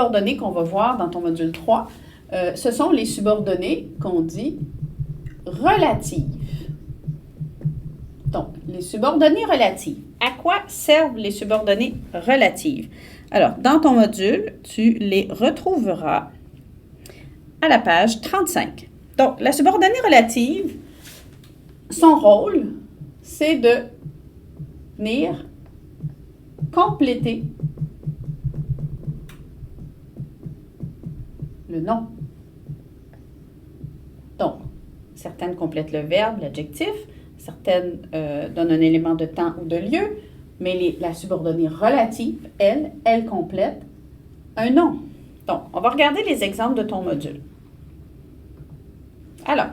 subordonnées qu'on va voir dans ton module 3, ce sont les subordonnées qu'on dit relatives. Donc, les subordonnées relatives. À quoi servent les subordonnées relatives? Alors, dans ton module, tu les retrouveras à la page 35. Donc, la subordonnée relative, son rôle, c'est de venir compléter le nom. Donc, certaines complètent le verbe, l'adjectif, certaines donnent un élément de temps ou de lieu, mais la subordonnée relative, elle complète un nom. Donc, on va regarder les exemples de ton module. Alors,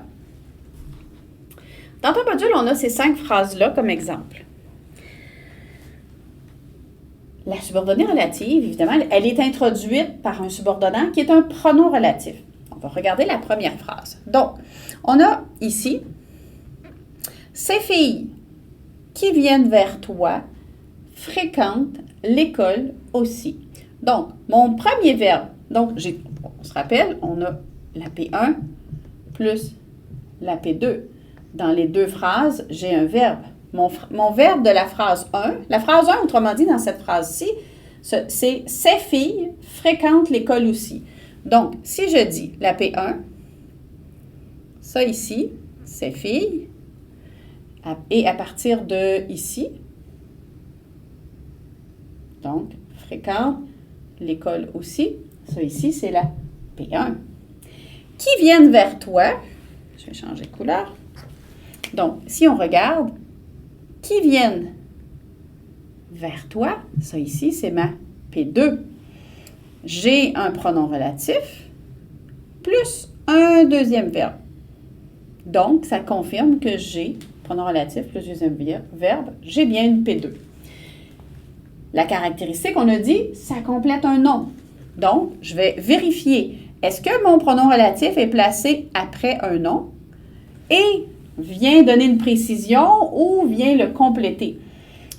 dans ton module, on a ces 5 phrases-là comme exemple. La subordonnée relative, évidemment, elle est introduite par un subordonnant qui est un pronom relatif. On va regarder la première phrase. Donc, on a ici « Ces filles qui viennent vers toi fréquentent l'école aussi. » Donc, mon premier verbe, donc on se rappelle, on a la P1 plus la P2. Dans les deux phrases, j'ai un verbe. Mon verbe de la phrase 1, la phrase 1, autrement dit, dans cette phrase-ci, c'est « Ces filles fréquentent l'école aussi ». Donc, si je dis la P1, ça ici, ces filles, et à partir de ici, donc, fréquentent l'école aussi, ça ici, c'est la P1. Qui viennent vers toi, je vais changer de couleur. Donc, si on regarde, qui viennent vers toi, ça ici, c'est ma P2. J'ai un pronom relatif plus un deuxième verbe. Donc, ça confirme que j'ai, pronom relatif plus deuxième verbe, j'ai bien une P2. La caractéristique, on a dit, ça complète un nom. Donc, je vais vérifier, est-ce que mon pronom relatif est placé après un nom et vient donner une précision ou vient le compléter?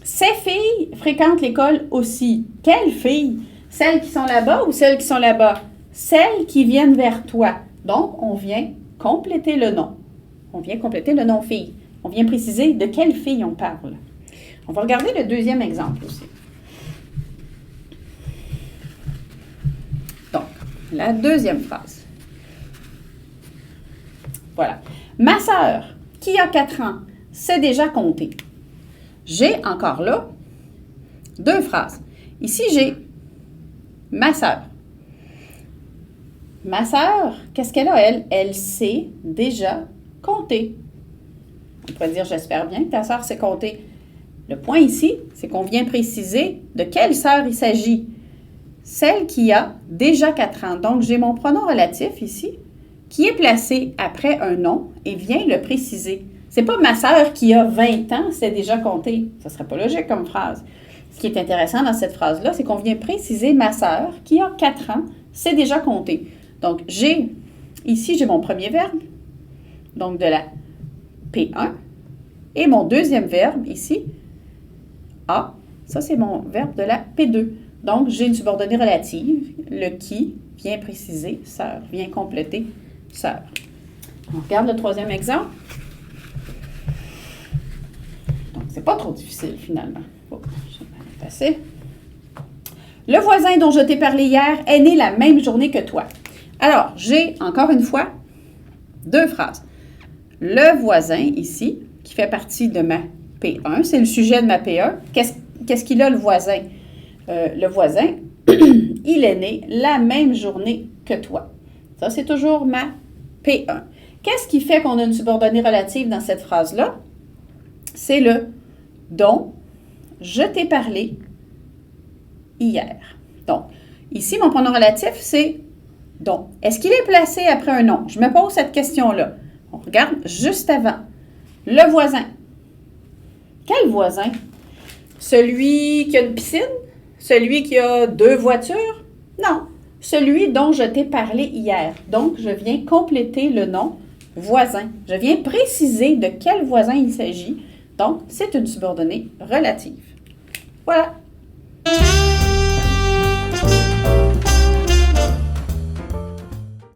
Ces filles fréquentent l'école aussi. Quelles filles? Celles qui sont là-bas ou celles qui sont là-bas? Celles qui viennent vers toi. Donc, on vient compléter le nom. On vient compléter le nom fille. On vient préciser de quelle fille on parle. On va regarder le deuxième exemple aussi. Donc, la deuxième phrase. Voilà. Ma sœur, qui a 4 ans, sait déjà compter. J'ai encore là 2 phrases. Ici, j'ai ma sœur. Ma sœur, qu'est-ce qu'elle a, elle? Elle sait déjà compter. On pourrait dire, j'espère bien que ta sœur sait compter. Le point ici, c'est qu'on vient préciser de quelle sœur il s'agit. Celle qui a déjà 4 ans. Donc, j'ai mon pronom relatif ici, qui est placé après un nom et vient le préciser. C'est pas ma sœur qui a 20 ans sait déjà compter. Ça serait pas logique comme phrase. Ce qui est intéressant dans cette phrase-là, c'est qu'on vient préciser ma sœur qui a 4 ans sait déjà compter. Donc, ici, j'ai mon premier verbe, donc de la P1, et mon deuxième verbe ici, A, ça c'est mon verbe de la P2. Donc, j'ai une subordonnée relative, le qui vient préciser sœur, vient compléter sœur. On regarde le troisième exemple. Donc, c'est pas trop difficile finalement. Oh, je vais passer. Le voisin dont je t'ai parlé hier est né la même journée que toi. Alors, j'ai encore une fois 2 phrases. Le voisin ici, qui fait partie de ma P1, c'est le sujet de ma P1. Qu'est-ce qu'il a le voisin? Le voisin, il est né la même journée que toi. Ça, c'est toujours ma P1. Qu'est-ce qui fait qu'on a une subordonnée relative dans cette phrase-là? C'est le « dont je t'ai parlé hier ». Donc, ici, mon pronom relatif, c'est « dont ». Est-ce qu'il est placé après un nom? Je me pose cette question-là. On regarde juste avant. Le voisin. Quel voisin? Celui qui a une piscine? Celui qui a 2 voitures? Non. Celui dont je t'ai parlé hier. Donc, je viens compléter le nom voisin. Je viens préciser de quel voisin il s'agit. Donc, c'est une subordonnée relative. Voilà.